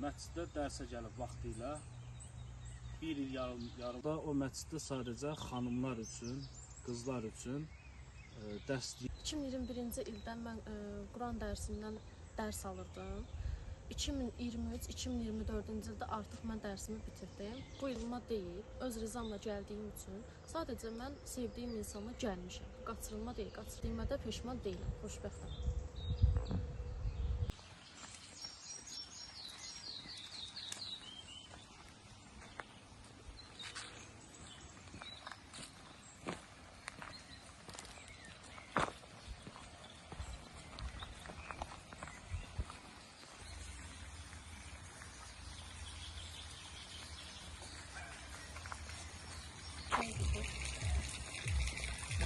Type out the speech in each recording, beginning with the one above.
məsciddə dərsə gəlib vaxtı ilə bir il yarımda o məsciddə sadəcə xanımlar üçün, qızlar üçün dərs 2021-ci ildən mən Quran dərsindən dərs alırdım. 2023-2024-cü ildə artıq mən dərsimi bitirdim. Bu ilma deyil, öz rızamla gəldiyim üçün sadəcə mən sevdiyim insana gəlmişəm. Qaçırılma deyil, qaçırdığıma da peşman deyiləm, xoşbəxtəm.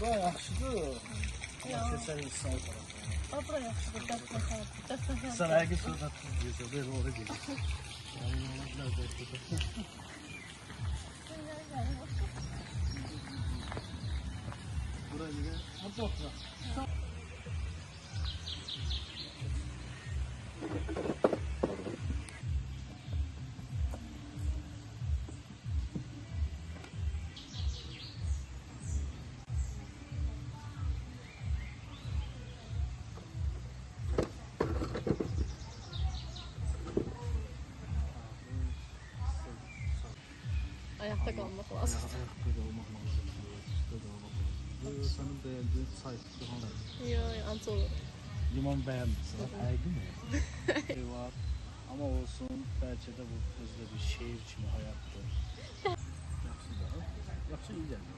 Bura yaxşıdır. Keçər insan tərəfə. Bura yaxşıdır, dəstəklər. Sən həqiqi sözlə deyirsən, belə oraya gedir. Buraya gedir. Burada oturaq. Ayaqda qalmaq lazımdır. Ayaqda qalmaq lazımdır. Bu sənin bəyəndiyin çay hanı? Yox, ancaq olur. Limon bəyənmirsən, həqiqi mi? Var. Amma olsun, bəlkə də bu özdə bir şeir kimi həyatdır. Yaxşı da, yaxşı iyi gəlir.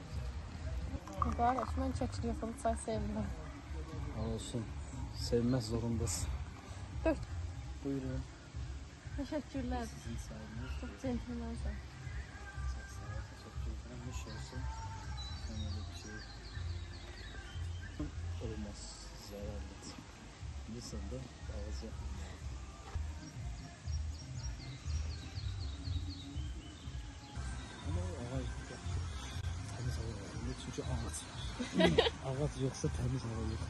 Qardaş, mən çəkili yaxın çay sevmirəm. Olsun, sevməz zorundasın. Dört. Buyurun. Təşəkkürlər. Sizin sayınız. Çox centilmensən. Çok sağ ol, teşekkür ederim. Ne şey olsun, sen öyle bir şey olmaz, zararlı. Bilirsen de ağzı yapmıyor. Ama o ağaç temiz hava var. Çünkü ağaç. Ağaç yoksa temiz hava yok.